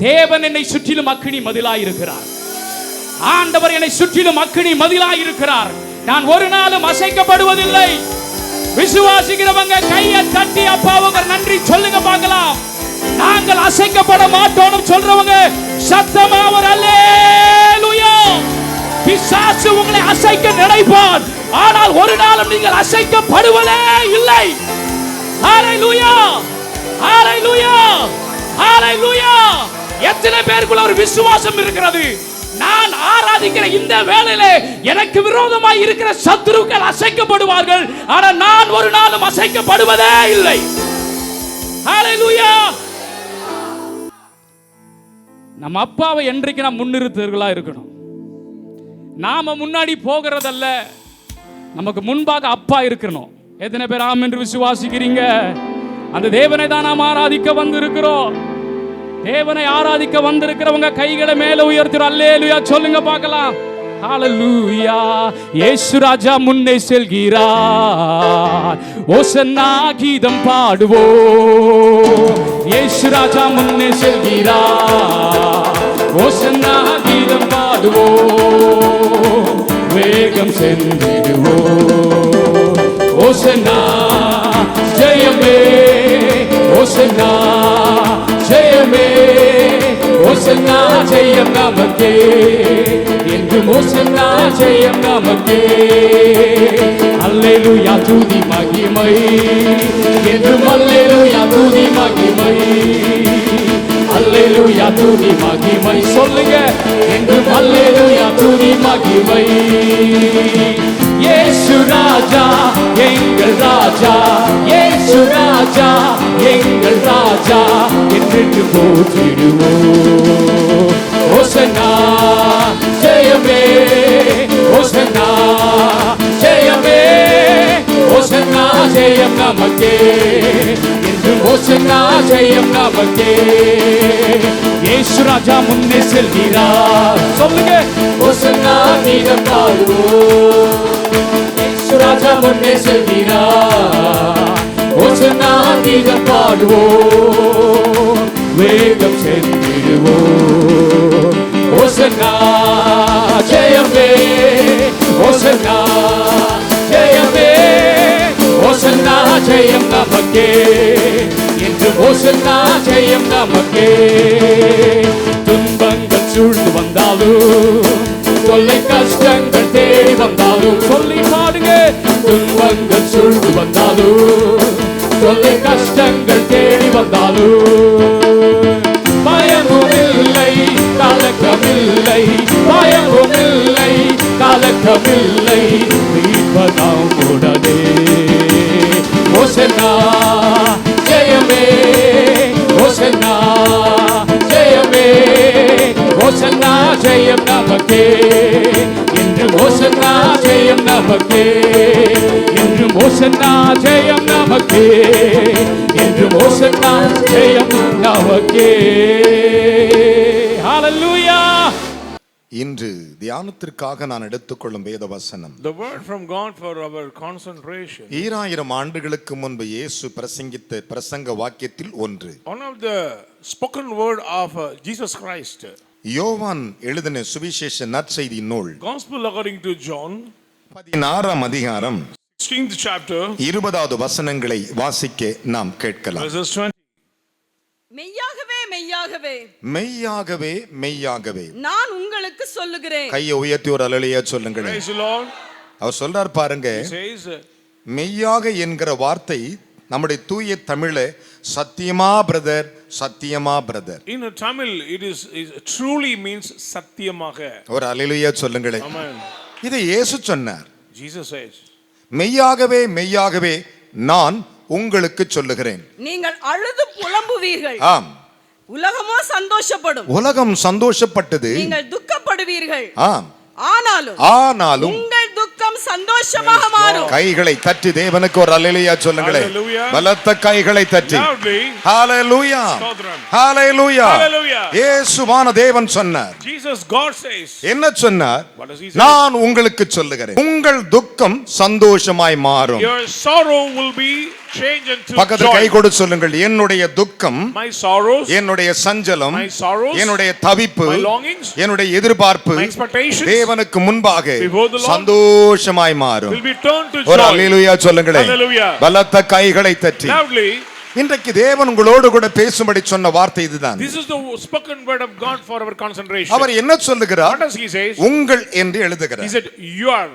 தேவன் என்னை சுற்றிலும் அக்கினி மதிலாயிருக்கிறார். ஆண்டவர் என்னை சுற்றிலும் அக்கினி மதிலாயிருக்கிறார். நான் ஒரு நாளும் அசைக்கப்படுவதில்லை. விசுவாசிக்கிறவங்க கையை தட்டி அப்பாவுக்கு நன்றி சொல்லுங்க பார்க்கலாம். நாங்கள் அசைக்கப்பட மாட்டோம் சொல்றவங்க சத்தமா ஒரு அல்லேலூயா. பிசாசு உங்களை அசைக்க நினைப்பான், ஆனால் ஒரு நாளும் நீங்கள் அசைக்கப்படுவதே இல்லை. ஹalleluya, ஹalleluya, ஹalleluya. எத்தனை பேருக்குள்ள ஒரு விசுவாசம் இருக்கிறது? நான் ஆராதிக்கிற இந்த வேளையிலே எனக்கு விரோதமாய் இருக்கிற சத்துருக்கள் அசைக்கப்படுவார்கள், ஆனால் நான் ஒரு நாளும் அசைக்கப்படுவதே இல்லை. ஹalleluya. நம்ம அப்பாவை என்றைக்கு நாம் முன்னிறுத்தர்களா இருக்கணும். நாம முன்னாடி போகிறதல்ல, நமக்கு முன்பாக அப்பா இருக்கணும். எத்தனை பேர் ஆம் என்று விசுவாசிக்கிறீங்க? அந்த தேவனை தான் நாம் ஆராதிக்க வந்திருக்கிறோம். தேவனை ஆராதிக்க வந்திருக்கிறவங்க கைகளை மேல உயர்த்துறோம். அல்லேலூயா சொல்லுங்க பார்க்கலாம். ஹalleluya. இயேசு ராஜா முன்னே செல்கிறார், ஓசன்னா கீதம் பாடுவோம். இயேசு ராஜா முன்னே செல்கிறார், ஓசன்னா கீதம் பாடுவோம். வேகம் சென்றிடுவோம். ஓசன்னா ஜெயமே, ஓசன்னா ஜெயமே, ஓசன்னா ஜெயம் நமக்கே, என்று ஓசன்னா ஜெயம் நமக்கே. அல்லேலூயா துதி மகிமை, என்று அல்லேலூயா துதி மகிமை, அல்லேலூயா துதி மகிமை சொல்லுங்க, என்று அல்லேலூயா துதி மகிமை. இயேசு ராஜா எங்கள் ராஜா, இயேசு ராஜா எங்கள் ராஜா, என்று போற்றிடுவோம். ஓசன்னா ஜெயமே, ஓசன்னா ஜெயமே, ஓசன்னா ஜெயம் நமக்கே, என்று ஓசன்னா ஜெயம் நமக்கே. இயேசு ராஜா முன்னே செல்கிறார் சொல்லுங்க, ஓசன்னா கீதம் பாடுவோம். இயேசு ராஜா முன்னே செல்கிறார், ஓசன்னா கீதம் பாடுவோம். வேகம் சென்றிடுவோம். ஓசன்னா ஜெயமே, ஓசன்னா ஜெயமே, ஓசன்னா ஜெயம் நமக்கே, என்று ஓசன்னா ஜெயம் நமக்கே. துன்பங்கள் சூழ்ந்து வந்தாலும், தொல்லை கஷ்டங்கள் தேடி வந்தாலும், சொல்லி பாடுங்க. துன்பங்கள் சூழ்ந்து வந்தாலும், தொல்லை கஷ்டங்கள் தேடி வந்தாலும், பயமும் இல்லை கலக்கமில்லை, பயமும் இல்லை கலக்கமில்லை, மீட்பதாம் உடனே. ஓசன்னா ஜெயமே, ஓசன்னா ஜெயமே, ஓசன்னா ஜெயம் நமக்கே, என்று ஓசன்னா ஜெயம் நமக்கே, என்று ஓசன்னா ஜெயம் நமக்கே, என்று ஓசன்னா ஜெயம் நமக்கே. ஹalleluya. இன்று தியானத்திற்காக நான் எடுத்துக்கொள்ளும் வேத வசனம், the word from God for our concentration, 2000 ஆண்டுகளுக்கு முன்பு இயேசு பிரசங்கித்த பிரசங்க வாக்கியத்தில் ஒன்று. one of the spoken word of Jesus Christ. யோவான் எழுதின சுவிசேஷ நற்செய்தி நூல், Gospel according to John, 16ஆம் அதிகாரம் 16th chapter, 20வது வசனங்களை வாசிக்க நாம் கேட்கலாம். verses 20. மெய்யாகவே மெய்யாகவே மெய்யாகவே மெய்யாகவே நான் உங்களுக்கு சொல்லுகிறேன். கையை உயர்த்தி ஒரு அல்லேலூயா சொல்லுங்களேன். Praise the Lord. அவர் சொல்றார் பாருங்க, He says, மெய்யாக என்கிற வார்த்தை நம்முடைய தூய தமிழ சத்தியமா பிரதர், சத்தியமா brother. in Tamil it is truly means satyamaga. ஒரு அல்லேலூயா சொல்லுங்களேன். Amen. இதை இயேசு சொன்னார். Jesus says, மெய்யாகவே மெய்யாகவே நான் உங்களுக்கு சொல்லுகிறேன். நீங்கள் அழுது புலம்புவீர்கள், ஆம். உலகமோ சந்தோஷப்படும். உலகம் சந்தோஷப்பட்டது, நீங்கள் துக்கப்படுவீர்கள். ஆம். ஆனாலும் உங்கள் துக்கம் சந்தோஷமாக மாறும். கைகளை தட்டி தேவனுக்கு ஒரு அல்லேலூயா சொல்லுங்களேன். Hallelujah. பலத்த கைகளை தட்டி loudly, ஹalleluya, ஹalleluya. Hallelujah. இயேசுவான தேவன் சொன்னார். Jesus, God says, என்ன சொன்னார்? what does he say? நான் உங்களுக்கு சொல்லுகிறேன், உங்கள் துக்கம் சந்தோஷமாய் மாறும். Your sorrow will be change into பக்கத்துல கை joy. கொடு சொல்லுங்கள், என்னுடைய துக்கம், My sorrows, என்னுடைய சஞ்சலம், my sorrows, என்னுடைய தவிப்பு, my longings, என்னுடைய எதிர்பார்ப்பு my expectations தேவனுக்கு முன்பாக before the Lord சந்தோஷமாய் மாறும். will be turned to ஒரு joy. அல்லேலூயா சொல்லுங்களேன். Hallelujah. பலத்த கைகளை தட்டி. Loudly. இன்றைக்கு தேவன் உங்களோடு கூட பேசும்படி சொன்ன வார்த்தை இதுதான். This is the spoken word of God for our concentration. அவர் என்ன சொல்லுகிறார்? What does he say? உங்கள் என்று He எழுதுகிறார். said, your,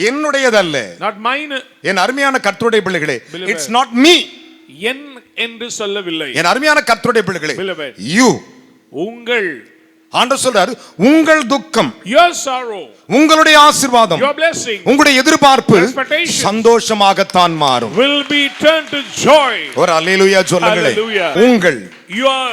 என்னுடையதல்ல. not mine. என் அருமையான கர்த்தருடைய பிள்ளைகளே, Beloved. it's not me. என் என்று சொல்லவில்லை. என் அருமையான கர்த்தருடைய பிள்ளைகளே, Beloved. you. உங்கள், ஆண்டவர் சொல்றாரு, உங்கள் துக்கம், your sorrow, உங்களுடைய ஆசீர்வாதம், your blessing உங்களுடைய எதிர்பார்ப்பு expectation சந்தோஷமாகத்தான் மாறும். will be turned to joy. ஒரு அல்லேலூயா சொல்லுங்களே. Hallelujah. உங்கள் Your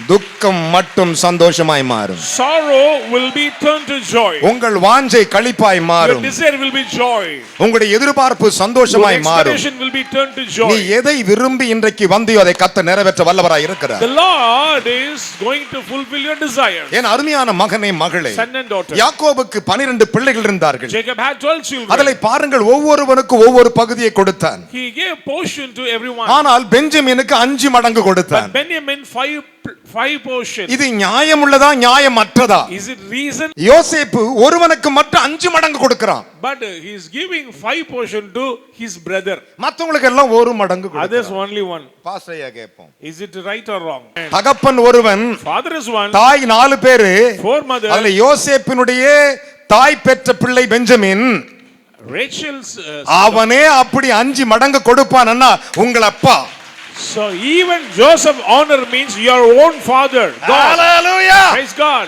துக்கம் மட்டும் சந்தோஷமாய் மாறும். sorrow will be turned to joy. உங்கள் வாஞ்சை களிப்பாய் Your மாறும். desire will be joy. உங்களுடைய எதிர்பார்ப்பு Your சந்தோஷமாய் மாறும். expectation will be turned to நீ joy. எதை விரும்பி இன்றைக்கு வந்தியோ அதை கர்த்தர் நிறைவேற்ற வல்லவராய் இருக்கிறார். The Lord is going to fulfill your desire. என் அருமையான மகனே மகளே, Son and daughter. யாக்கோபுக்கு 12 பிள்ளைகள் இருந்தார்கள். Jacob had 12 children. அதிலே பாருங்கள், ஒவ்வொருவனுக்கும் ஒவ்வொரு பகுதியை கொடுத்தான். He gave portion to everyone. ஆனால் பெஞ்சமினுக்கு 5 மடங்கு கொடுத்தான். But Benjamin five portions. இது நியாயமுள்ளதா நியாயமற்றதா? Is it reason? யோசேப்பு ஒருவனுக்கு மட்டும் 5 மடங்கு கொடுக்கிறான். But he is giving 5 portion to his brother. மத்தவங்களுக்கு எல்லாம் 1 மடங்கு Others கொடுக்கிறான். only 1. பாஸ்டரையா கேட்போம். Is it right or wrong? தகப்பன் ஒருவன், Father is 1. தாய் 4 பேரு. 4 mothers. அதுல யோசேப்பினுடைய தாய் பெற்ற பிள்ளை பெஞ்சமின், Rachel's. அவனே அப்படி 5 மடங்கு கொடுப்பான்னா உங்கள் அப்பா. So even Joseph honor means your own father. God. Hallelujah. Praise God.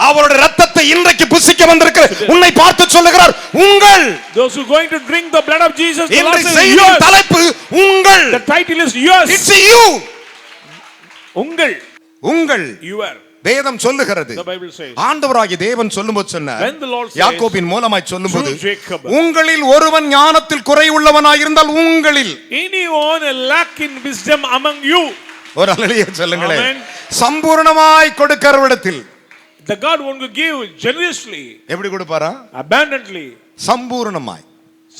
அவருடைய ரத்தத்தை இன்றைக்கு புசிக்க வந்திருக்கிற உன்னை பார்த்து சொல்லுகிறார், உங்கள். Those who going to drink the blood of Jesus. The Lord இன்றைய says செய்தியின் yours. தலைப்பு உங்கள். The title is yours. It's you. உங்கள். உங்கள். Your. வேதம் சொல்லுகிறது. The Bible says. ஆண்டவராகிய தேவன் சொல்லும்போது சொன்னார், When the Lord says, யாக்கோபின் மூலமாய் சொல்லும்போது, through Jacob, உங்களில் ஒருவன் ஞானத்தில் குறைவுள்ளவனாய் இருந்தால் உங்களில். anyone lack in wisdom among you. ஒரு அல்லேலூயா சொல்லுங்களேன். Amen. சம்பூர்ணமாய் கொடுக்கிறவிடத்தில். The God want to give generously. எப்படி கொடுப்பாரா? Abundantly. சம்பூர்ணமாய்.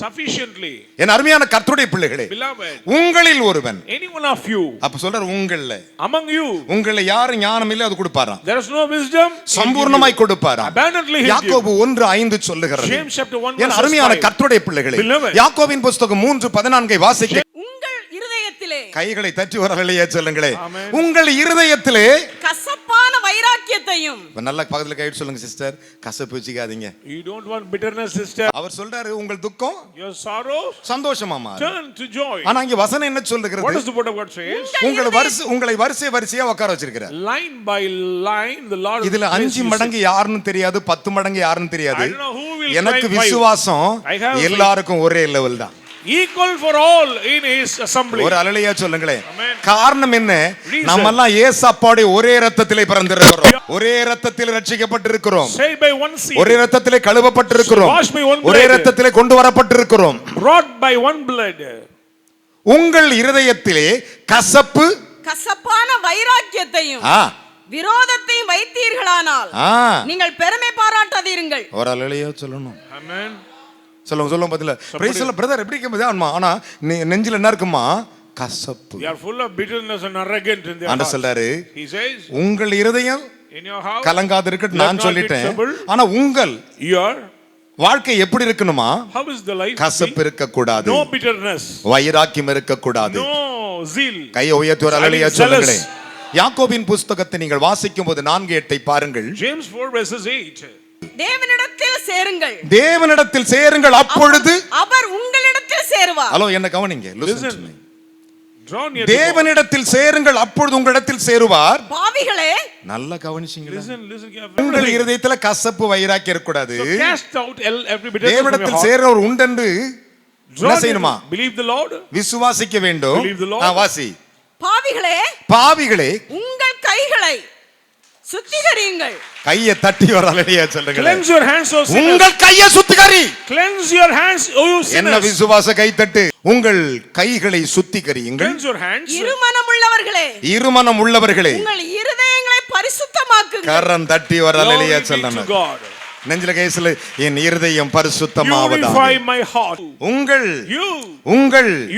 Sufficiently. என் அருமையான கர்த்தருடைய பிள்ளைகளே, Beloved. உங்களில் ஒருவன். Any one of you. அப்ப சொல்றார், உங்கள்ல. Among you. உங்களை யாரு ஞானம் இல்ல அது கொடுப்பாராம். There is no wisdom. சம்பூர்ணமாய் கொடுப்பாராம். Abundantly. யாக்கோபு 1:5 சொல்லுகிறது. James chapter 1 என் verse அருமையான 5. கர்த்தருடைய பிள்ளைகளே, Beloved. யாக்கோபின் புத்தகம் 3:14 வாசிக்க. உங்கள் இருதயத்திலே கைகளை தட்டி வரலையே சொல்லுங்களே. Amen. உங்கள் இருதயத்திலே கசப்பான வைராக்கியத்தையும். நல்ல பக்கத்துல கைட்டு சொல்லுங்க சிஸ்டர், கசப்பு வச்சுக்காதீங்க. You don't want bitterness, sister. அவர் சொல்றாரு, உங்கள் துக்கம் Your sorrow சந்தோஷமா மாறும். turn to joy. ஆனா இங்க வசனம் என்ன What சொல்லுகிறது? does the word of God says? உங்களை வரிசையா உட்கார வச்சிருக்கிறார். Line by line the Lord. இதுல 5 மடங்கு யாருன்னு தெரியாது, 10 மடங்கு யாருன்னு தெரியாது. I don't know who will எனக்கு cry five. விசுவாசம் I have faith. எல்லாருக்கும் ஒரே லெவல் தான். Equal for all in his assembly. ஒரு அல்லேலூயா சொல்லுங்களேன். Amen. காரணம் என்ன? Reason. நம்ம எல்லாம் இயேசுவோட ஒரே இரத்தத்திலே பிறந்திருக்கிறோம். ஒரே இரத்தத்தில் ரட்சிக்கப்பட்டிருக்கிறோம். Saved by one seed. ஒரே இரத்தத்திலே கழுவப்பட்டிருக்கிறோம். Washed by one blood. ஒரே இரத்தத்திலே கொண்டு வரப்பட்டிருக்கிறோம். Brought by one blood. உங்கள் இருதயத்திலே கசப்பு, கசப்பான வைராக்கியத்தையும் விரோதத்தையும் வைத்தீர்களானால் நீங்கள் பெருமை பாராட்டாதீர்கள். ஒரு அல்லேலூயா சொல்லணும். Amen. சொல்லுங்க பதில. பிரைஸ் தி பிரதர், எப்படி இருக்குமா? ஆனா நெஞ்சில என்ன இருக்குமா? கசப்பு. You are full of bitterness and arrogance in their ஆண்டவர் heart. சொல்றாரு, He says, உங்கள் இருதயம் in your house கலங்காது இருக்கட்டும் let நான் not be சொல்லிட்டேன். troubled. ஆனா உங்கள் your வாழ்க்கை எப்படி இருக்கணுமா? how is the life? கசப்பு இருக்க கூடாது. No bitterness. வைராக்கியம் இருக்க கூடாது. No zeal. கையை உயர்த்தி ஒரு அல்லேலூயா சொல்லுங்களே. யாக்கோபின் புத்தகத்தை நீங்கள் வாசிக்கும் போது 4:8 பாருங்கள். James 4 verses 8. தேவனிடத்தில் சேருங்கள். தேவனிடத்தில் சேருங்கள், அப்பொழுது அவர் உங்களிடத்தில் சேருவார். ஹலோ, என்ன கவனிங்க. Listen. Draw near. தேவனிடத்தில் சேருங்கள், அப்பொழுது உங்களிடத்தில் சேருவார். பாவிகளே, நல்ல கவனிச்சீங்களா? Listen carefully. உங்கள் இருதயத்துல கசப்பு வைராக்கியம் இருக்க கூடாது. So cast out every bitterness from your தேவனிடத்தில் heart. சேர்றவர் உண்டென்று என்ன செய்யணுமா? Believe the Lord. விசுவாசிக்க வேண்டும். Believe the Lord. வாசி. பாவிகளே, பாவிகளே, உங்கள் கைகளை சுத்திகரியுங்கள். கையை தட்டி ஒரு அல்லேலூயா சொல்லுங்க. Cleanse your hands, O sinners. உங்கள் கையை சுத்திகரி. Cleanse your hands, O you sinners. என்ன விசுவாச கை தட்டு. உங்கள் கைகளை சுத்திகரியுங்கள். Cleanse your hands. இருமனம் உள்ளவர்களே, இருமனம் உள்ளவர்களே, உங்கள் இருதயங்களை பரிசுத்தமாக்குங்கள். கரம் தட்டி ஒரு அல்லேலூயா சொல்லணும். God. நெஞ்சில கேசல என் இருதயம் பரிசுத்தமாவதாக. Purify my heart. உங்கள்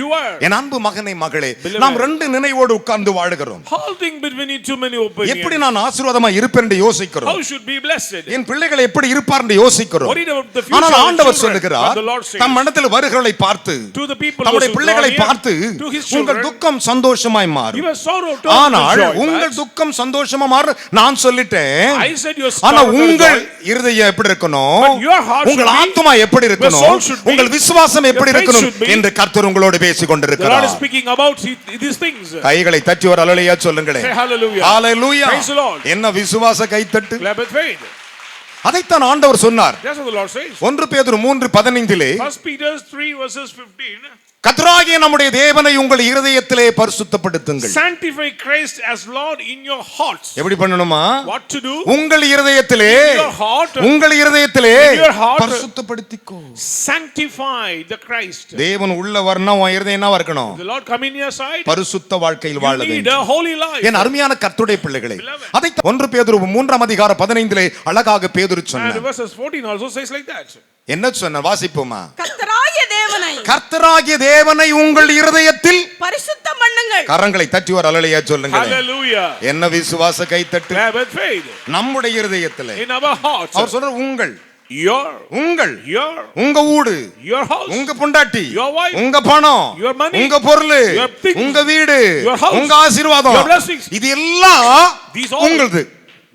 You are. என் அன்பு மகனே மகளே, நாம் ரெண்டு நினைவோடு உட்கார்ந்து வாழுகிறோம். Holding between too many opinions. எப்படி நான் ஆசீர்வாதமா இருப்பேன் என்று யோசிக்கிறோம். How should be blessed. என் பிள்ளைகள் எப்படி இருப்பார் என்று யோசிக்கிறோம். Worried about the future. ஆனால் ஆண்டவர் children, சொல்லுகிறார், but the Lord says, தம் இடத்தில் வருகிறவர்களை பார்த்து, to the people தம்முடைய who பிள்ளைகளை draw near, பார்த்து, to his உங்கள் children, துக்கம் சந்தோஷமாய் மாறும். your sorrow turns to ஆனால் joy. உங்கள் துக்கம் சந்தோஷமா மாறும் நான் சொல்லிட்டேன். I said your ஆனா sorrow turns to உங்கள் joy. இருதயம் எப்படி இருக்கணும், But your heart உங்கள் should be, ஆத்துமா எப்படி your இருக்கணும், soul should be, உங்கள் விசுவாசம் எப்படி your faith இருக்கணும் should be. என்று கர்த்தர் உங்களோடு பேசிக் The Lord கொண்டிருக்கிறார். is speaking about these things. கைகளை தட்டி ஒரு அல்லேலூயா சொல்லுங்களேன். Say hallelujah. Hallelujah. Praise the Lord. என்ன விசுவாச கைத்தட்டு. Clap with faith. அதைத்தான் ஆண்டவர் சொன்னார். That's what the Lord says. 1 பேதுரு 3:15 1 Peter 3 verses 15. கர்த்தராகிய நம்முடைய தேவனை உங்கள் இருதயத்திலே பரிசுத்தப்படுத்துங்கள். Sanctify Christ as Lord in your hearts. எப்படி பண்ணணுமா? What to do? உங்கள் இருதயத்திலே, your heart, உங்கள் இருதயத்திலே in your heart, பரிசுத்தப்படுத்திக்கோ. Sanctify the Christ. தேவன் உள்ள வரணும், உன் இருதயம் என்னவா இருக்கணும்? The Lord come in your side. பரிசுத்த வாழ்க்கையில் வாழ You need வேண்டும். a holy life. என் அருமையான கர்த்தருடைய பிள்ளைகளே, Beloved. அதை 1 பேதுரு 3:15 அழகாக பேதுரு And சொன்னார். verses 14 also says like that. என்ன சொன்ன வாசிப்போமா? கர்த்தராகிய தேவனை கர்த்தராகிய தேவனை உங்கள் இருதயத்தில் பரிசுத்தம் பண்ணுங்கள். கரங்களை தட்டி ஒரு அல்லேலூயா சொல்லுங்க. Hallelujah. என்ன விசுவாச கைத்தட்டு. Clap with faith. நம்முடைய இருதயத்திலே In our hearts. அவர் சொல்ற உங்கள் Your உங்க வீடு, your house, உங்க பொண்டாட்டி, your wife, உங்க பணம், your money, உங்க பொருள், your things, உங்க வீடு, your house, உங்க ஆசீர்வாதம், your blessings, இது எல்லாம் these all உங்களுது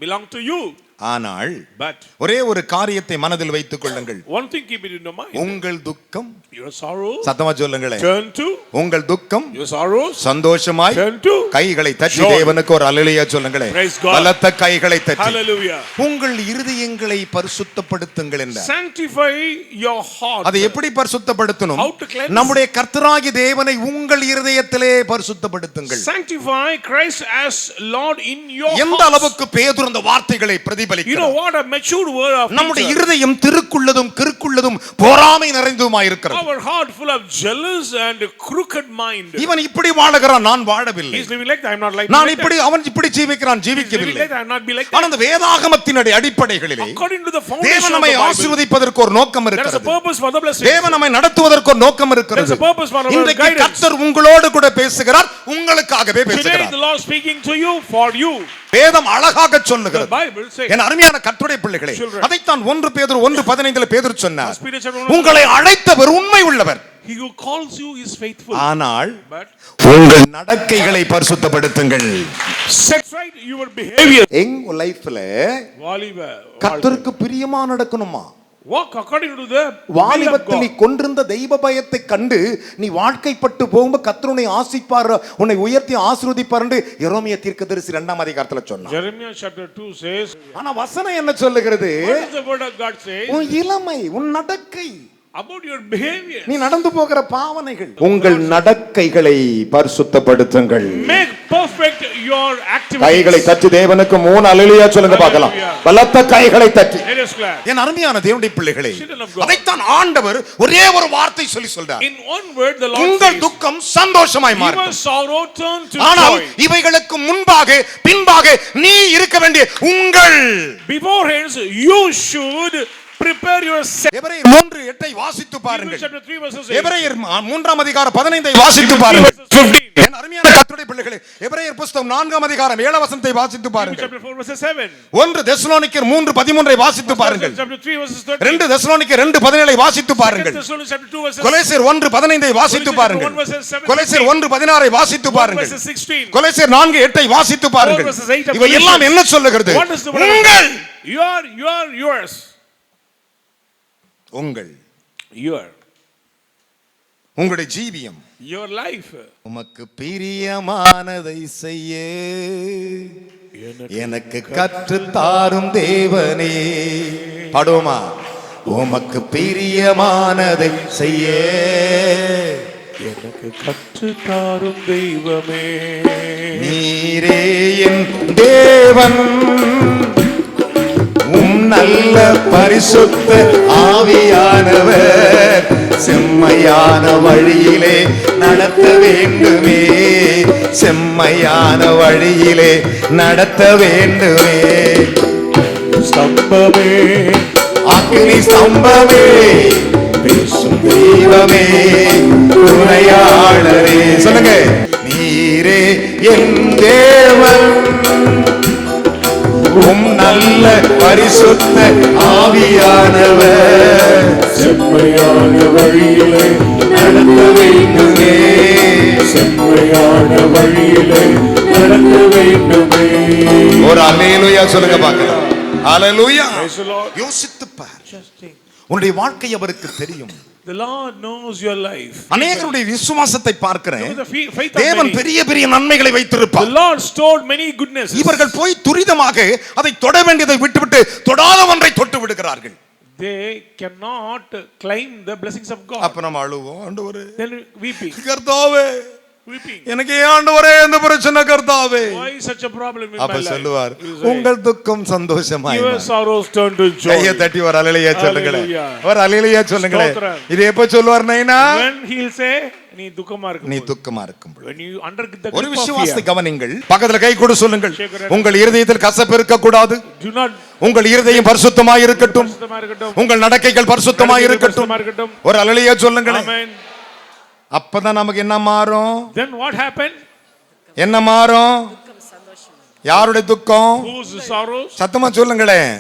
belong to you. ஆனால் But ஒரே ஒரு காரியத்தை மனதில் வைத்துக் கொள்ளுங்கள். one thing keep it in your mind. உங்கள் துக்கம், Your sorrow, சத்தமா சொல்லுங்களேன், turn to, உங்கள் துக்கம் your sorrows, சந்தோஷமாய் turn to கைகளை தட்டி joy. தேவனுக்கு ஒரு அல்லேலூயா சொல்லுங்களேன். Praise God. பலத்த கைகளை தட்டி Hallelujah. உங்கள் இருதயங்களை பரிசுத்தப்படுத்துங்கள் என்றார். Sanctify your heart. அதை எப்படி பரிசுத்தப்படுத்தணும்? How to cleanse? நம்முடைய கர்த்தராகிய தேவனை உங்கள் இருதயத்திலே பரிசுத்தப்படுத்துங்கள். Sanctify Christ as Lord in your எந்த heart. அளவுக்கு பேதுரு அந்த வார்த்தைகளை You know பிரதிபலிக்கிறார். what a matured word of நம்முடைய Peter. இருதயம் திருக்குள்ளதும் கிறுக்குள்ளதும் பொறாமை நிறைந்ததுமாய் இருக்கிறது. Our heart full of jealous and crooked mind. இவன் இப்படி வாழுகிறான், நான் வாழவில்லை. He's living like that. I'm not like நான் that. இப்படி, அவன் இப்படி ஜீவிக்கிறான், He's living ஜீவிக்கவில்லை. like that. I'm not be like ஆனால் that. அந்த வேதாகமத்தின் அடிப்படைகளிலே According to the foundation தேவன் of the நம்மை Bible, ஆசீர்வதிப்பதற்கு ஒரு நோக்கம் there is a இருக்கிறது. purpose for the blessing. தேவன் நம்மை நடத்துவதற்கு ஒரு நோக்கம் இருக்கிறது. There is a purpose for our இன்றைக்கு guidance. கர்த்தர் உங்களோடு கூட பேசுகிறார், உங்களுக்காகவே Today பேசுகிறார். the Lord speaking to you for you. வேதம் அழகாக The சொல்லுகிறது. Bible says. என் அருமையான கர்த்தருடைய பிள்ளைகளே, Children. அதைத்தான் 1 பேதுரு 1:15 பேதுரு சொன்னார். 1 Peter chapter 1. உங்களை அழைத்தவர் உண்மை உள்ளவர், He who calls you is faithful. ஆனால் But உங்கள் நடக்கைகளை பரிசுத்தப்படுத்துங்கள். set right your behavior. எங்க லைஃப்ல Waliba. கர்த்தருக்கு பிரியமா நடக்கணுமா? Walk according to the will of வாலிபத்தில் நீ God. கொண்டிருந்த தெய்வ பயத்தை கண்டு நீ வாழ்க்கைப்பட்டு போகும்போது கர்த்தர் உன்னை ஆசிப்பார், உன்னை உயர்த்தி ஆசீர்வதிப்பார் என்று எரேமியா தீர்க்கதரிசி 2ஆம் அதிகாரத்துல சொன்னார். Jeremiah chapter 2 says. ஆனா வசனம் என்ன சொல்லுகிறது? What does the word of God say? உன் இளமை, உன் நடக்கை, About your behavior. நீ நடந்து போகிற பாவனைகள், உங்கள் நடக்கைகளை பரிசுத்தப்படுத்துங்கள். Make perfect your activities. கைகளை தட்டி தேவனுக்கு 3 அல்லேலூயா சொல்லுங்க பார்க்கலாம். பலத்த கைகளை தட்டி. Let us clap. என் அருமையான தேவனுடைய பிள்ளைகளே, Children of God. அதைத்தான் ஆண்டவர் ஒரே ஒரு வார்த்தை சொல்லி சொல்றார். In one word the Lord உங்கள் says. துக்கம் சந்தோஷமாய் Your மாறட்டும். sorrow turn to ஆனால் joy. இவைகளுக்கு முன்பாக பின்பாக நீ இருக்க வேண்டிய உங்கள் Beforehand you should prepare yourself. எபிரேயர் 3:8 வாசித்து பாருங்கள். Hebrews chapter 3 verses 8. எபிரேயர் 3ஆம் அதிகாரம் 15 வாசித்து பாருங்கள். என் அருமையான கர்த்தருடைய பிள்ளைகளே, எபிரேயர் புத்தகம் 4ஆம் அதிகாரம் 7 வசனத்தை வாசித்து Hebrews பாருங்கள். chapter 4 verses 7. 1 தெசலோனிக்கர் 3:13 வாசித்து பாருங்கள். Chapter 3 verses 13. 2 தெசலோனிக்கர் 2:17 வாசித்து பாருங்கள். Thessalonians chapter 2 verses. கொலோசியர் 1:15 வாசித்து பாருங்கள். கொலோசியர் 1:16 வாசித்து பாருங்கள். verses 16. கொலோசியர் 4:8 வாசித்து பாருங்கள். verses 8 of இவை எல்லாம் என்ன சொல்லுகிறது? What is the word of உங்கள் God? Yours. உங்கள் Your. உங்களுடைய ஜீவியம் Your life. உமக்கு பிரியமானதை செய்ய எனக்கு கற்றுத் தாரும் தேவனே. பாடுவோமா? உமக்கு பிரியமானதை செய்ய எனக்கு கற்றுத் தாரும் தெய்வமே. நீரே என் தேவன், நல்ல பரிசுத்த ஆவியானவர் செம்மையான வழியிலே நடத்த வேண்டுமே, செம்மையான வழியிலே நடத்த வேண்டுமே. ஸ்தம்பமே அக்னி ஸ்தம்பமே, பேசும் தெய்வமே, துணையாளரே. சொல்லுங்க. நீரே என் தேவன், உம் நல்ல பரிசுத்த ஆவியானவர் செம்மையான வழியிலே நடக்க வேண்டுமே, செம்மையான வழியிலே நடக்க வேண்டுமே. ஒரு அல்லேலூயா சொல்லுங்க பார்க்கலாம். அல்லேலூயா. Praise the Lord. யோசித்துப் பார். Just think. உன்னுடைய வாழ்க்கை அவருக்கு தெரியும். The Lord knows your life. அநேகருடைய விசுவாசத்தை பார்க்கிறேன். Look at the faith of தேவன் many. பெரிய பெரிய நன்மைகளை The வைத்திருப்பார். Lord stored many goodnesses. இவர்கள் போய் துரிதமாக அதை தொட வேண்டியதை விட்டுவிட்டு தொடாத ஒன்றை தொட்டு விடுகிறார்கள். They cannot claim the blessings of God. அப்ப நம்ம அழுவோம், ஆண்டவரே, Then weeping. கர்த்தாவே, Weeping. எனக்கு ஏன் ஆண்டவரே இந்த பிரச்சனை கர்த்தாவே? Why such a problem in அப்ப my life? சொல்லுவார், He will say, உங்கள் துக்கம் சந்தோஷமாய் your sorrows turn to joy. கையை தட்டி ஒரு அல்லேலூயா சொல்லுங்களேன். Hallelujah. ஒரு அல்லேலூயா சொல்லுங்களேன். ஸ்தோத்திரம். இது எப்ப சொல்லுவார் நைனா? When he'll say, நீ துக்கமா நீ இருக்கும். துக்கமா இருக்கும் பொழுது. When you under the ஒரு grip of விசுவாசத்தை fear, கவனிங்கள். பக்கத்துல கை கொடு சொல்லுங்கள். Shake your hand. உங்கள் இருதயத்தில் கசப்பு இருக்க கூடாது. do not உங்கள் இருதயம் பரிசுத்தமாய் இருக்கட்டும். பரிசுத்தமா இருக்கட்டும். உங்கள் நடக்கைகள் பரிசுத்தமாய் இருக்கட்டும். பரிசுத்தமா இருக்கட்டும். ஒரு அல்லேலூயா சொல்லுங்களேன். Amen. அப்பதான் நமக்கு என்ன மாறும்? Then what happened? என்ன மாறும்? யாருடைய துக்கம்? Whose sorrows? சத்தமா சொல்லுங்களேன்.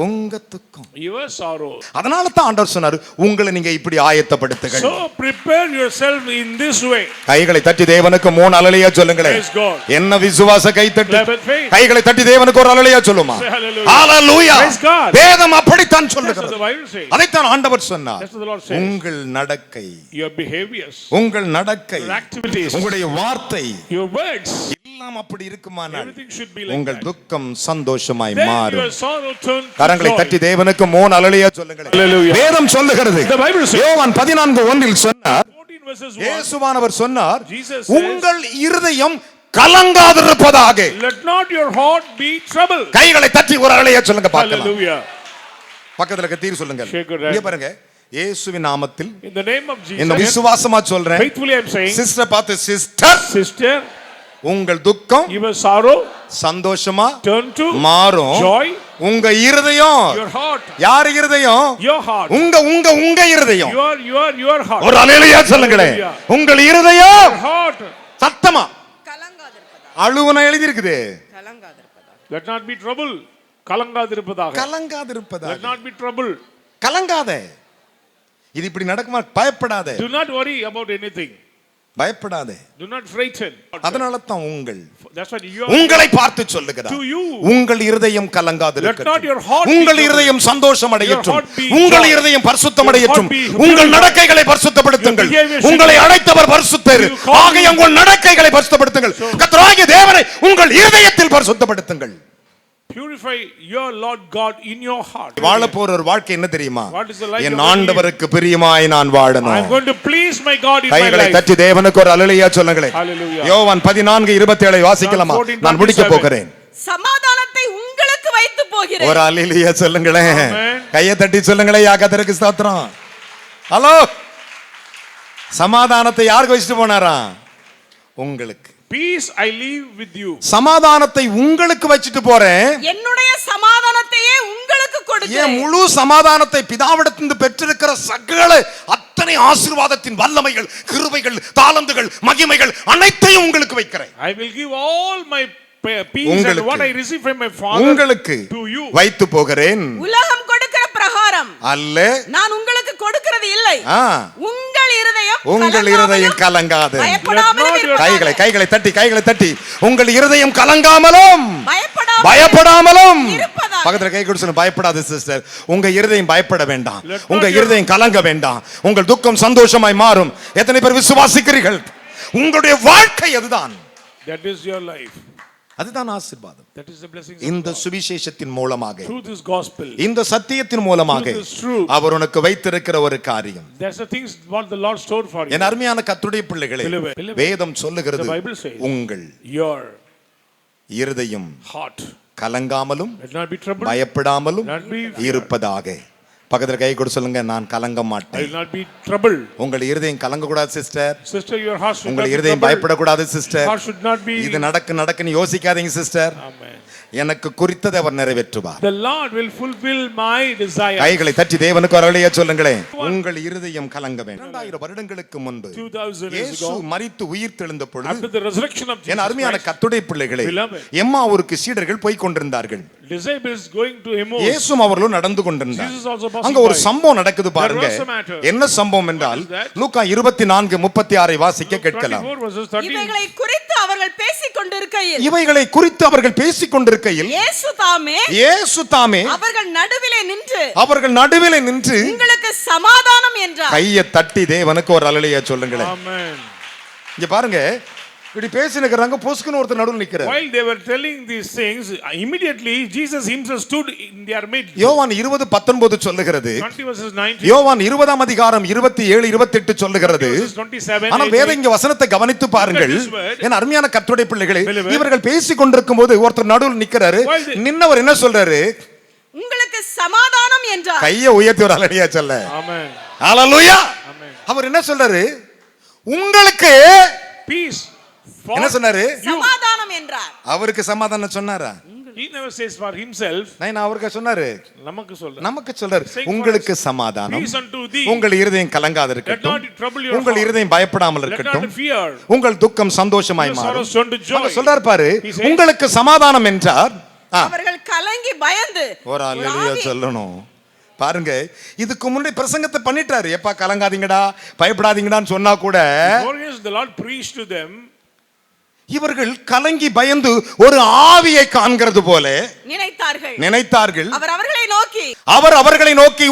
உங்க துக்கம். Your sorrow. அதனால தான் ஆண்டவர் சொன்னாரு, உங்களை நீங்க இப்படி ஆயத்தப்படுத்துங்கள். So prepare yourself in this way. கைகளை தட்டி தேவனுக்கு 3 அல்லேலூயா சொல்லுங்களேன். Praise God. என்ன விசுவாச கை தட்டி. Clap with faith. கைகளை தட்டி தேவனுக்கு ஒரு அல்லேலூயா சொல்லுமா? Say hallelujah. ஹalleluya. Praise God. வேதம் அப்படித்தான் That's what சொல்லுகிறது. the Bible says. அதைத்தான் ஆண்டவர் சொன்னார். That's what the Lord says. உங்கள் நடக்கை, Your behaviors, உங்கள் நடக்கை, your activities, உங்களுடைய வார்த்தை your words, எல்லாம் அப்படி இருக்குமானால் everything should be like உங்கள் that. துக்கம் சந்தோஷமாய் Then your மாறும். sorrow turn to கரங்களை joy. தட்டி தேவனுக்கு 3 அல்லேலூயா சொல்லுங்களேன். Hallelujah. வேதம் சொல்லுகிறது. The Bible says. யோவான் 14:1 சொன்னார், 14 verses 1. இயேசுவானவர் சொன்னார், Jesus says, உங்கள் இருதயம் கலங்காதிருப்பதாக. Let not your heart be troubled. கைகளை தட்டி ஒரு அல்லேலூயா சொல்லுங்க பார்க்கலாம். Hallelujah. பக்கத்துல இருக்க தீர் சொல்லுங்க. Shake your hand. இங்க பாருங்க, இயேசுவின் நாமத்தில் In the name of இந்த Jesus, விசுவாசமா சொல்றேன். faithfully I am saying, sister பார்த்து, சிஸ்டர், sister, உங்கள் துக்கம் your sorrow சந்தோஷமா turn to மாறும். joy. உங்க இருதயம், Your heart, யார் இருதயம்? your heart, உங்க உங்க உங்க இருதயம். your heart, ஒரு அல்லேலூயா சொல்லுங்களேன். Hallelujah. உங்கள் இருதயம் your heart. சத்தமா கலங்காதிருப்பதாக அழுவன எழுதி இருக்குது. கலங்காதிருப்பதாக Let not be troubled. கலங்காதிருப்பதாக. Let கலங்காதிருப்பதாக. not be troubled. கலங்காத. இது இப்படி நடக்குமா? பயப்படாத. Do not worry about anything. பயப்படாத. Do not frighten. அதனால தான் உங்கள் That's what you உங்களை பார்த்து சொல்லுகிறார். To you. உங்கள் இருதயம் Let not கலங்காதிருக்கட்டும். your heart be உங்கள் troubled. இருதயம் சந்தோஷம் அடையட்டும். Your heart be உங்கள் joy. இருதயம் பரிசுத்தமடையட்டும். Your heart be உங்கள் purified. நடக்கைகளை பரிசுத்தப்படுத்துங்கள். Your behavior should உங்களை be- அழைத்தவர் பரிசுத்தர். You call ஆகையால் உங்கள் நடக்கைகளை பரிசுத்தப்படுத்துங்கள். கர்த்தராகிய தேவனை உங்கள் இருதயத்தில் பரிசுத்தப்படுத்துங்கள். Purify your Lord God in your heart. வாழ போற ஒரு வாழ்க்கை என்ன தெரியுமா? What is the life N you're going to ஆண்டவருக்கு பிரியமாய் நான் I am வாழணும். going to please my God in my கைகளை life. தட்டி தேவனுக்கு ஒரு அல்லேலூயா சொல்லுங்களேன். Hallelujah. யோவான் 14:27 வாசிக்கலாமா? John 14:27. நான் முடிக்க போகிறேன். சமாதானத்தை உங்களுக்கு வைத்து போகிறேன். ஒரு அல்லேலூயா சொல்லுங்களேன். Amen. கையை தட்டி சொல்லுங்களேன். கர்த்தருக்கு ஸ்தோத்திரம். ஹலோ, சமாதானத்தை யாருக்கு வச்சிட்டு போனாரா? உங்களுக்கு. Peace I leave with you. சமாதானத்தை உங்களுக்கு வச்சிட்டு போறேன். என்னுடைய சமாதானத்தையே உங்களுக்கு ஏன் கொடுக்கிறேன். முழு சமாதானத்தை பிதாவிடத்திலிருந்து பெற்றிருக்கிற சகல அத்தனை ஆசீர்வாதத்தின் வல்லமைகள், கிருபைகள், தாளந்துகள், மகிமைகள் அனைத்தையும் உங்களுக்கு வைக்கிறேன். I will give all my peace and உங்களுக்கு. what I receive from my Father உங்களுக்கு to you. வைத்து போகிறேன். உலகம் கொடுக்கிற பிரகாரம் அல்ல, நான் உங்களுக்கு கொடுக்கிறது இல்லை. ஆ, உங்கள் இருதயம் உங்கள் இருதயம் கலங்காது. பயப்படாமலும் Let not your- கைகளை கைகளை தட்டி கைகளை தட்டி உங்கள் இருதயம் கலங்காமலும் பயப்படாமலும் இருப்பதாக. பக்கத்துல கை கொடுத்து பயப்படாத சிஸ்டர். உங்க இருதயம் பயப்பட வேண்டாம். Let not உங்க your- இருதயம் கலங்க வேண்டாம். உங்கள் துக்கம் சந்தோஷமாய் மாறும். எத்தனை பேர் விசுவாசிக்கிறீர்கள்? உங்களுடைய வாழ்க்கை அதுதான். That is your life. அதுதான் ஆசீர்வாதம். That is the blessings இந்த of God. சுவிசேஷத்தின் மூலமாக, Through this gospel. இந்த சத்தியத்தின் மூலமாக Through this truth. அவர் உனக்கு வைத்திருக்கிற ஒரு காரியம். That's the things what the Lord stored for you. என் அருமையான கர்த்தருடைய பிள்ளைகளே, Beloved. வேதம் சொல்லுகிறது, The Bible says. உங்கள் Your இருதயம் heart. கலங்காமலும் Let not be troubled. பயப்படாமலும் Not be fear. இருப்பதாக. பக்கத்துல கை கொடு சொல்லுங்க, நான் கலங்க I மாட்டேன். will not be troubled. உங்கள் இருதயம் கலங்க கூடாது sister. Sister, your heart should not உங்கள் be இருதயம் troubled. பயப்படக்கூடாது sister. Heart should not be. இது நடக்குன்னு யோசிக்காதீங்க சிஸ்டர். Amen. எனக்கு குறித்ததை அவர் நிறைவேற்றுவார். The Lord will fulfill my desire. கைகளை தட்டி தேவனுக்கு ஒரு அல்லேலூயா சொல்லுங்களேன். உங்கள் இருதயம் கலங்க வேண்டும். 2000 வருடங்களுக்கு முன்பு 2000 years இயேசு ago, மரித்து உயிர் தெழுந்த பொழுது after the resurrection of N Jesus அருமையான Christ, கர்த்தருடைய பிள்ளைகளே, Beloved. எம்மாவூருக்கு சீடர்கள் போய் கொண்டிருந்தார்கள். disciples going to Emmaus. இயேசுவும் அவர்களும் நடந்து கொண்டிருந்தார். Jesus also passing அங்க ஒரு by. சம்பவம் நடக்குது பாருங்க. There was a matter. என்ன சம்பவம் என்றால் What is that? லூக்கா 24:36 வாசிக்க கேட்கலாம். 24 verses 13. இவைகளை குறித்து அவர்கள் பேசிக் கொண்டிருக்கையில் இவைகளை குறித்து அவர்கள் பேசிக் கொண்டிருக்கையில் இயேசு தாமே அவர்கள் நடுவிலே நின்று உங்களுக்கு சமாதானம் என்றார். கையை தட்டி தேவனுக்கு ஒரு அல்லேலூயா சொல்லுங்களேன். Amen. இங்க பாருங்க, இப்படி பேசினுக்கிறாங்க, பொஸ்குன்னு ஒருத்தர் நடுவுல நிக்கிறார். While they were telling these things, immediately Jesus himself stood in their midst. யோவான் 20:19 சொல்லுகிறது. 20 verses 19. யோவான் 20ஆம் அதிகாரம் 27-28 சொல்லுகிறது. verses 27. ஆனா வேத இங்க வசனத்தை கவனித்து பாருங்கள். Look at this word. என் அருமையான கர்த்தருடைய பிள்ளைகளே, Beloved. இவர்கள் பேசிக் கொண்டிருக்கும் போது ஒருத்தர் நடுவுல நிக்கிறாரு. While they- நின்னவர் என்ன சொல்றாரு? உங்களுக்கு சமாதானம் என்றார். கையை உயர்த்தி ஒரு அல்லேலூயா சொல்ல. Amen. ஹalleluya. Amen. அவர் என்ன சொல்றாரு? உங்களுக்கு Peace. என்ன சொன்னாரு? சமாதானம் என்றார். அவருக்கு சமாதானம் சொன்னாரா? He never says for himself. நான் அவருக்கு சொன்னாரு, நமக்கு சொல்ற. நமக்கு சொல்றாரு, Saying for உங்களுக்கு us, சமாதானம், peace unto thee. உங்கள் இருதயம் கலங்காது Let இருக்கட்டும், not trouble your உங்கள் heart. இருதயம் பயப்படாமல் Let இருக்கட்டும், not fear. உங்கள் துக்கம் சந்தோஷமாய் Your மாறும். sorrows turn to joy. அவர் சொல்றார் பாரு, He says, உங்களுக்கு சமாதானம் என்றார். அவர்கள் கலங்கி பயந்து ஒரு அல்லேலூயா ஆவி- சொல்லணும். பாருங்க, இதுக்கு முன்னாடி பிரசங்கத்தை பண்ணிட்டாரு. எப்பா கலங்காதீங்கடா, பயப்படாதீங்கடான்னு சொன்னா கூட Before yes, the Lord preached to them. இவர்கள் கலங்கி பயந்து ஒரு ஆவியை காண்கிறது போல நினைத்தார்கள். அவர் அவர்களை நோக்கி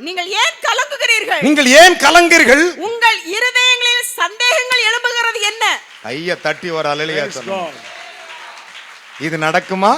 நீங்கள் ஏன் கலங்குகிறீர்கள்? நீங்கள் ஏன் கலங்குகிறீர்கள்? உங்கள் இருதயங்களில் சந்தேகங்கள் எழும்புகிறது என்ன? ஐயா தட்டி ஒரு அல்லேலூயா சொல்லுங்க. இது நடக்குமா?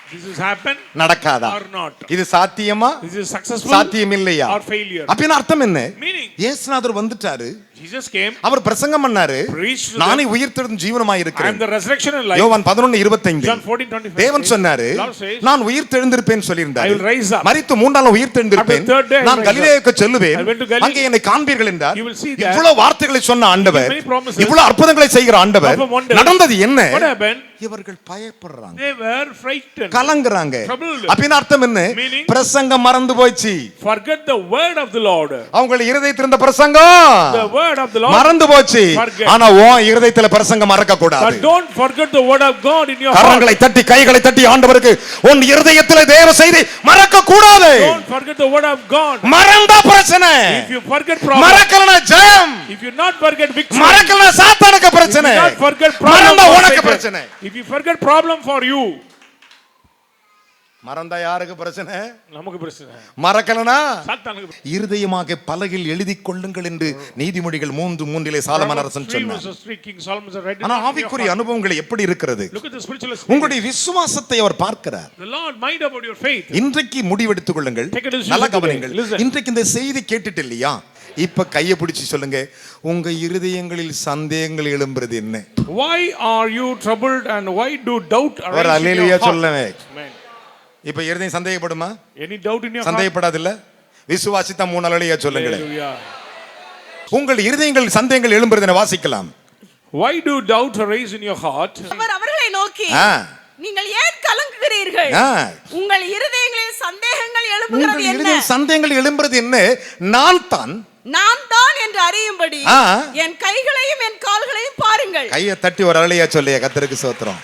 This is happen நடக்காதா? or not? இது சாத்தியமா? This is successful சாத்தியம் இல்லையா? or failure? அப்படினா அர்த்தம் என்ன? Meaning, இயேசுநாதர் வந்துட்டாரு. Jesus came. அவர் பிரசங்கம் பண்ணாரு. Preached to நானே them. உயிர்த்தெழுந்தும் ஜீவனமாய் I am இருக்கிறேன். the resurrection and life. யோவான் 11:25. John 14:25. தேவன் சொன்னாரு, Lord says, நான் உயிர்த்தெழுந்திருப்பேன் சொல்லியிருந்தார். I will rise up. மரித்து மூன்றாம் நாள் உயிர்த்தெழுந்திருப்பேன். After third day I will நான் rise கலிலேயாவுக்கு செல்லுவேன். I went to Galilee. அங்கே என்னை காண்பீர்கள் என்றார். You will see that. இவ்வளவு வார்த்தைகளை சொன்ன ஆண்டவர், many promises. இவ்வளவு அற்புதங்களை செய்கிற ஆண்டவர், Perform wonders. நடந்தது என்ன? What happened? இவர்கள் பயப்படுறாங்க, They were frightened. கலங்குறாங்க. Troubled. அப்படினா அர்த்தம் என்ன? Meaning, பிரசங்கம் மறந்து போச்சு. Forget the word of the Lord. அவங்க இருதயத்தில் இருந்த பிரசங்கம் The word of the Lord மறந்து போச்சு. Forget. ஆனா உன் இருதயத்துல பிரசங்கம் மறக்க கூடாது. But don't forget the word of God in your heart. கரங்களை தட்டி கைகளை தட்டி ஆண்டவருக்கு உன் இருதயத்துல தேவ செய்தி மறக்க கூடாது. Don't forget the word of God. மறந்தா பிரச்சனை. If you forget problem. மறக்கலனா Jayam. If you not forget victory. மறக்கலனா சாத்தானுக்கு பிரச்சனை. If you not forget problem. மறந்தா for உனக்கு Satan. பிரச்சனை. If you forget problem for you. மறந்தா யாருக்கு பிரச்சனை? நமக்கு பிரச்சனை. மறக்கலனா சாத்தானுக்கு பிரச்சனை. இருதயமாக பலகையில் எழுதிக் கொள்ளுங்கள் என்று நீதிமொழிகள் 3:3 சாலமன் அரசன் சொன்னார். ஆனா ஆவிக்குரிய அனுபவங்கள் எப்படி இருக்கிறது? Look at the spiritual experience. உங்களுடைய விசுவாசத்தை அவர் பார்க்கிறார். The Lord mind about your faith. இன்றைக்கு முடிவெடுத்துக் கொள்ளுங்கள். Take a decision நல்ல today. கவனிங்கள். Listen. இன்றைக்கு இந்த செய்தி கேட்டுட்டு இல்லையா, இப்ப கையை பிடிச்சு சொல்லுங்க, உங்க இருதயங்களில் சந்தேகங்கள் எழும்புறது என்ன? Why are you troubled and why do doubt arise ஒரு in அல்லேலூயா your heart? சொல்லுங்க. Amen. இப்ப இருதயம் சந்தேகப்படுமா? Any doubt in your heart? சந்தேகப்படாது இல்ல? விசுவாசித்த 3 அல்லேலூயா சொல்லுங்க. Hallelujah. உங்கள் இருதயங்கள் சந்தேகங்கள் எழும்புறதை வாசிக்கலாம். Why do doubt arise in your heart? அவர் அவர்களை நோக்கி நீங்கள் ஏன் கலங்குகிறீர்கள்? உங்கள் இருதயங்களில் சந்தேகங்கள் எழும்புகிறது என்ன? உங்கள் இருதயம் சந்தேகங்கள் எழும்புறது என்ன? நான் தான் என்று அறியும்படி என் கைகளையும் என் கால்களையும் பாருங்கள். கையை தட்டி ஒரு அல்லேலூயா சொல்லிய கர்த்தருக்கு ஸ்தோத்திரம்.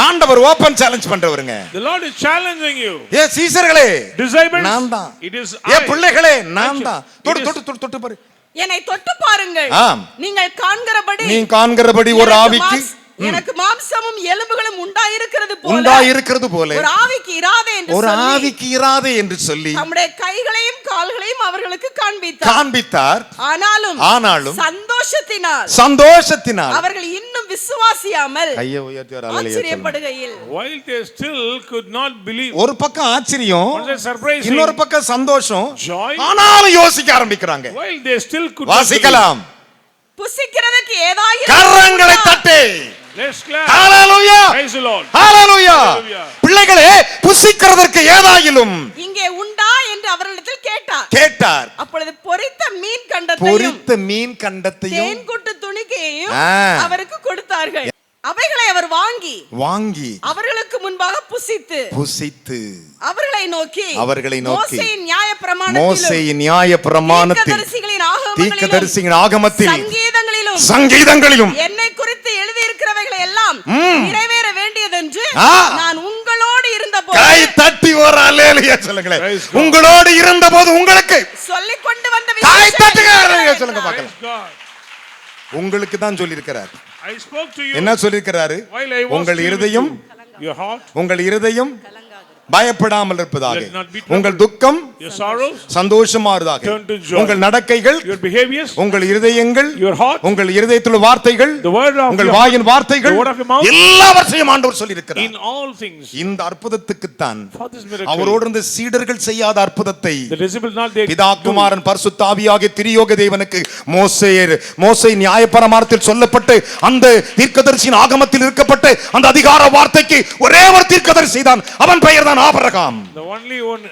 ஆண்டவர் ஓபன் சேலஞ்ச் பண்றவருங்க. The Lord is challenging you. ஏ சீசர்களே, disciples, நான் தான். it is A I. பிள்ளைகளே, நான் தான். தொட்டு பாரு. என்னை தொட்டு பாருங்கள். நீங்கள் காண்கிறபடி ஒரு ஆவிக்கு எனக்கு மாம்சமும் எலும்புகளும் உண்டாயிருக்கிறது போல ஒரு ஆவிக்கு இராதே என்று சொல்லி தம்முடைய கைகளையும் கால்களையும் அவர்களுக்கு காண்பித்தார். ஆனாலும் சந்தோஷத்தினால் அவர்கள் இன்னும் விசுவாசியாமல் ஆச்சரியப்படுகையில், while they still could not believe, ஒரு பக்கம் ஆச்சரியம், இன்னொரு பக்கம் சந்தோஷம், joy, ஆனாலும் யோசிக்க ஆரம்பிக்கிறாங்க. while they still could வாசிக்கலாம். புசிக்கிறதுக்கு ஏதாவது கரங்களை தட்டி let's clap. Hallelujah. Praise the Lord. Hallelujah. பிள்ளைகளே, புசிக்கிறதற்கு ஏதாயிலும் இங்கே உண்டா என்று அவர்களிடத்தில் கேட்டார். அப்பொழுது பொரித்த மீன் கண்டத்தையும் தேன்கூட்டு துணிக்கையையும் அவருக்கு கொடுத்தார்கள். அவைகளை அவர் வாங்கி அவர்களுக்கு முன்பாக புசித்து அவர்களை நோக்கி மோசேயின் நியாயப்பிரமாணத்தில் தீர்க்கதரிசிகளின் ஆகமத்தில் சங்கீதங்களிலும் என்னை குறித்து எழுதியிருக்கிறவைகளை எல்லாம் நிறைவேற வேண்டியதென்று நான் உங்களோடு இருந்தபோது கை தட்டி ஒரு அல்லேலூயா சொல்லுங்களேன். உங்களோடு இருந்தபோது உங்களுக்கு சொல்லிக் கொண்டு வந்த கை தட்டுங்க சொல்லுங்க பார்க்கலாம். உங்களுக்கு தான் சொல்லி இருக்கிறார். என்ன சொல்லிருக்கிறாரு? உங்கள் இருதயம் பயப்படாமல் இருப்பதாக, உங்கள் துக்கம் சந்தோஷமாறுதாக, உங்கள் நடக்கைகள், உங்கள் இருதயங்கள், உங்கள் இருதயத்தில் வார்த்தைகள், உங்கள் வாயின் வார்த்தைகள் எல்லாவற்றையும் ஆண்டவர் சொல்லி இருக்கிறார். இந்த அற்புதத்துக்கு தான் அவரோடு இருந்த சீடர்கள் செய்யாத அற்புதத்தை பிதா குமாரன் பரிசுத்த ஆவியாகிய திரியோக தேவனுக்கு மோசே நியாயப்பிரமாணத்தில் சொல்லப்பட்டு அந்த தீர்க்கதரிசியின் ஆகமத்தில் இருக்கப்பட்ட அந்த அதிகார வார்த்தைக்கு ஒரே ஒரு தீர்க்கதரிசி தான், அவன் பெயர் தான் Abraham. The only one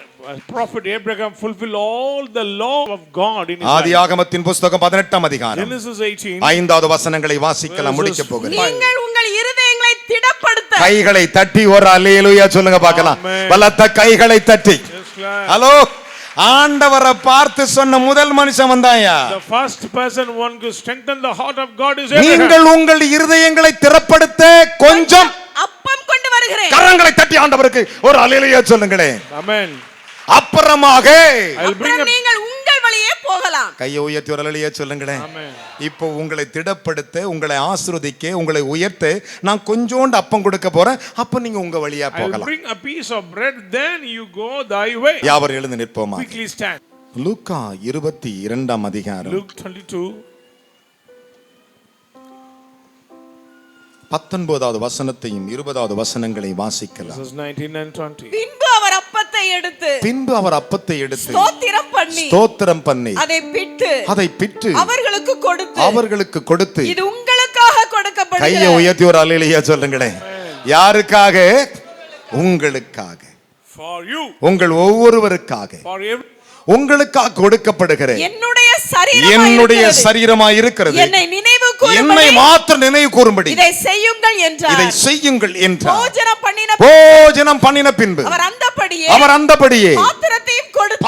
prophet Abraham fulfilled all the law of God in his life. ஆதியாகமத்தின் புத்தகம் 18ஆம் அதிகாரம் Genesis 18 5வது வசனங்களை வாசிக்கலாம், முடிக்க போகிறேன். நீங்கள் உங்கள் இருதயங்களை திடப்படுத்த கைகளை தட்டி ஒரு அல்லேலூயா சொல்லுங்க பார்க்கலாம். பலத்த கைகளை தட்டி. ஹலோ, ஆண்டவரை பார்த்து சொன்ன முதல் மனுஷன் வந்தாயா? The first person one to strengthen the heart of God is Abraham. நீங்கள் உங்கள் இருதயங்களை திடப்படுத்த கொஞ்சம் அப்பம் கொண்டு வருகிறேன். கரங்களை தட்டி ஆண்டவருக்கு ஒரு அல்லேலூயா சொல்லுங்களேன். ஆமென். அப்புறமாக நீங்கள் உங்கள் வழியே போகலாம். கையை உயர்த்தி ஒரு அல்லேலூயா சொல்லுங்களேன். ஆமென். இப்போ உங்களை திடப்படுத்த, உங்களை ஆசீர்வதிக்க, உங்களை உயர்த்த நான் கொஞ்சோண்டு அப்பம் கொடுக்க போறேன். அப்ப நீங்க உங்க வழியா போகலாம். Bring a piece of bread, then you go thy way. யாவரும் எழுந்து நிற்போமா? Quickly stand. லூக்கா 22ஆம் அதிகாரம் Luke 22 19வது வசனத்தையும் 20வது வசனங்களை வாசிக்கலாம். verses 19 and 20. பின்பு அவர் அப்பத்தை எடுத்து ஸ்தோத்திரம் பண்ணி அதை பிட்டு அவர்களுக்கு கொடுத்து இது உங்களுக்காக கொடுக்கப்படுகிறது. கையை உயர்த்தி ஒரு அல்லேலூயா சொல்லுங்களேன். யாருக்காக? உங்களுக்காக, For you, உங்கள் ஒவ்வொருவருக்காக, for every உங்களுக்காக கொடுக்கப்படுகிற என்னுடைய சரீரமாய் இருக்கிறது. என்னை மாத்திரம் நினைவு கூறும்படி இதை செய்யுங்கள் என்றார். போஜனம் பண்ணின பின்பு அவர் அந்தபடியே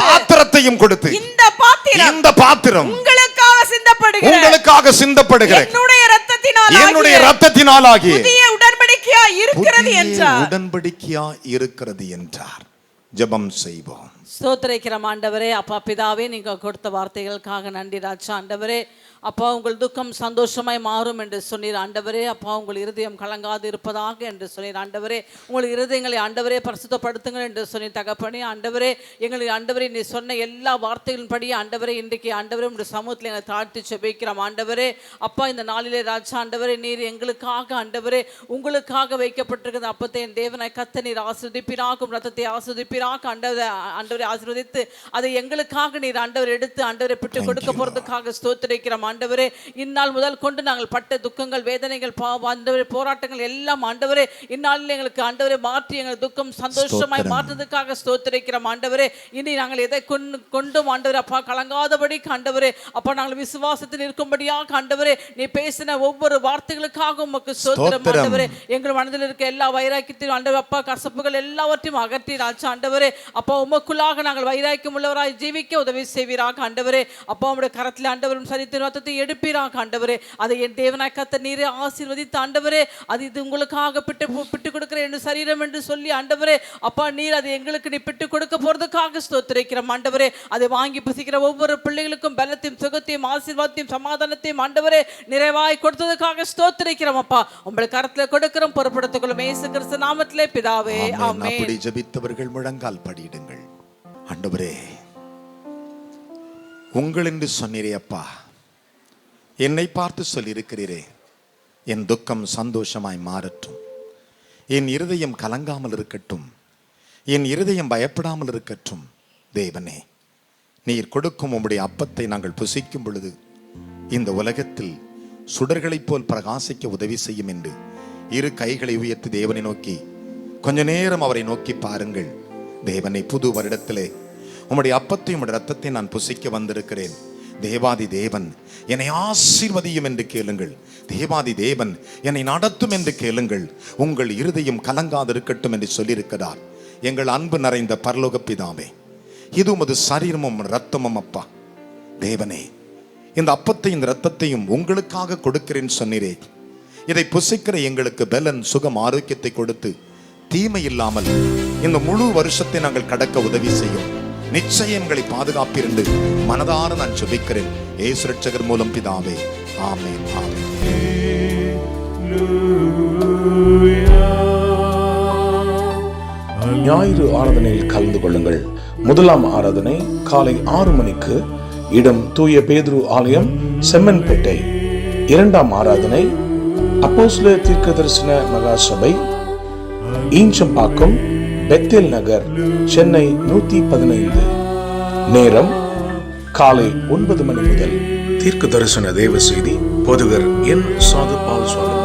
பாத்திரத்தையும் கொடுத்து இந்த பாத்திரம் உங்களுக்காக சிந்தப்படுகிற என்னுடைய இரத்தத்தினாலாகிய உடன்படிக்கையா இருக்கிறது என்றார். ஜெபம் செய்வோம். ஸ்தோத்திரிக்கிறோம் ஆண்டவரே. அப்பா பிதாவே, நீங்க கொடுத்த வார்த்தைகளுக்காக நன்றி ராஜா. ஆண்டவரே அப்பா, உங்கள் துக்கம் சந்தோஷமாய் மாறும் என்று சொன்னீர் ஆண்டவரே. அப்பா, உங்கள் இருதயம் கலங்காது இருப்பதாக என்று சொன்னீர் ஆண்டவரே. உங்கள் இருதயங்களை ஆண்டவரே பரிசுத்தப்படுத்துங்கள் என்று சொன்னீர் தகப்பனே. ஆண்டவரே, எங்களுக்கு ஆண்டவரே நீ சொன்ன எல்லா வார்த்தைகளின்படி ஆண்டவரே இன்றைக்கு ஆண்டவரே உங்களுடைய சமூகத்தில் எங்களை தாழ்த்தி செபிக்கிறோம் ஆண்டவரே. அப்பா, இந்த நாளிலே ராஜா ஆண்டவரே நீர் எங்களுக்காக ஆண்டவரே உங்களுக்காக வைக்கப்பட்டிருக்கிற அப்பத்தை என் தேவனை கத்த நீர் ஆசீர்வதிப்பீராக, ரத்தத்தை ஆசீர்வதிப்பீராக ஆண்டவரை ஆசீர்வதித்து அதை எங்களுக்காக நீர் ஆண்டவர் எடுத்து ஆண்டவரை பிட்டு கொடுக்க போறதுக்காக ஸ்தோத்திரிக்கிறோம் ஆண்டவரே. இந்நாள் முதல் கொண்டு நாங்கள் பட்ட துக்கங்கள், வேதனைகள், ஆண்டவரே போராட்டங்கள் எல்லாம் ஆண்டவரே இந்நாளில் எங்களுக்கு ஆண்டவரை மாற்றி எங்கள் துக்கம் சந்தோஷமாய் மாற்றதுக்காக ஸ்தோத்திரிக்கிறோம் ஆண்டவரே. இனி நாங்கள் எதை கொண்டும் ஆண்டவரே அப்பா கலங்காதபடி ஆண்டவரே அப்பா நாங்கள் விசுவாசத்தில் இருக்கும்படியாக ஆண்டவரே நீ பேசின ஒவ்வொரு வார்த்தைகளுக்காக உமக்கு ஸ்தோத்திரம் ஆண்டவரே. எங்கள் மனதில் இருக்க எல்லா வைராக்கியத்தையும் ஆண்டவர் அப்பா கசப்புகள் எல்லாவற்றையும் அகற்றி ராஜா ஆண்டவரே அப்பா உமக்குள்ளாக நாங்கள் வைராக்கியம் உள்ளவராய் ஜீவிக்க உதவி செய்வீராக ஆண்டவரே. அப்பா உடைய கரத்தில் ஆண்டவரும் சரித்திர ரத்தத்தை எடுப்பீராக ஆண்டவரே. அதை என் தேவனாய் கத்த நீரே ஆசீர்வதித்து ஆண்டவரே அது இது உங்களுக்காக பிட்டு கொடுக்கிற என் சரீரம் என்று சொல்லி ஆண்டவரே அப்பா நீர் அதை எங்களுக்கு நீ பிட்டு கொடுக்க போறதுக்காக ஸ்தோத்திரிக்கிறோம் ஆண்டவரே. அதை வாங்கி புசிக்கிற ஒவ்வொரு பிள்ளைகளுக்கும் பலத்தையும் சுகத்தையும் ஆசீர்வாதத்தையும் சமாதானத்தையும் ஆண்டவரே நிறைவாய் கொடுத்ததுக்காக ஸ்தோத்திரிக்கிறோம் அப்பா. உங்களை கரத்தில் கொடுக்கிறோம், பொறுப்படுத்திக் கொள்ளும் இயேசு கிறிஸ்து நாமத்திலே பிதாவே ஆமென். அப்படி ஜெபித்தவர்கள் முழங்கால் படியிடுங்கள். ஆண்டவரே, உங்கள் என்று சொன்னீரே அப்பா, என்னை பார்த்து சொல்லியிருக்கிறீரே என் துக்கம் சந்தோஷமாய் மாறட்டும், என் இருதயம் கலங்காமல் இருக்கட்டும், என் இருதயம் பயப்படாமல் இருக்கட்டும். தேவனே, நீர் கொடுக்கும் உம்முடைய அப்பத்தை நாங்கள் புசிக்கும் பொழுது இந்த உலகத்தில் சுடர்களைப் போல் பிரகாசிக்க உதவி செய்யும் என்று இரு கைகளை உயர்த்தி தேவனை நோக்கி கொஞ்ச நேரம் அவரை நோக்கி பாருங்கள். தேவனை புது வருடத்திலே உம்முடைய அப்பத்தையும் உம்முடைய ரத்தத்தை நான் புசிக்க வந்திருக்கிறேன். தேவாதி தேவன் என்னை ஆசீர்வதியும் என்று கேளுங்கள். தேவாதி தேவன் என்னை நடத்தும் என்று கேளுங்கள். உங்கள் இருதயம் கலங்காதிருக்கட்டும் என்று சொல்லியிருக்கிறார். எங்கள் அன்பு நிறைந்த பரலோக பிதாவே, இது உமது சரீரமும் இரத்தமும் அப்பா. தேவனே, இந்த அப்பத்தையும் இந்த இரத்தத்தையும் உங்களுக்காக கொடுக்கிறேன் சொன்னீரே. இதை புசிக்கிற எங்களுக்கு பலன், சுகம், ஆரோக்கியத்தை கொடுத்து தீமை இல்லாமல் இந்த முழு வருஷத்தை நாங்கள் கடக்க உதவி செய்யும். நிச்சயம் எங்களை பாதுகாப்பீர் என்று மனதார நான் ஜெபிக்கிறேன். இயேசு ரட்சகர் மூலம் பிதாவே, ஆமென், ஆமென். ஞாயிறு ஆராதனையில் கலந்து கொள்ளுங்கள். முதலாம் ஆராதனை காலை 6 மணிக்கு, இடம் தூய பேதுரு ஆலயம், செம்மன்பேட்டை. இரண்டாம் ஆராதனை அப்போஸ்தலர் தீர்க்கதரிசன மகா சபை, ஈஞ்சம்பாக்கம், பெத்தேல் நகர், சென்னை 115. நேரம் காலை 9 மணி முதல். தீர்க்க தரிசன தேவ செய்தி போதகர் என் சாது பால் சுவாமி.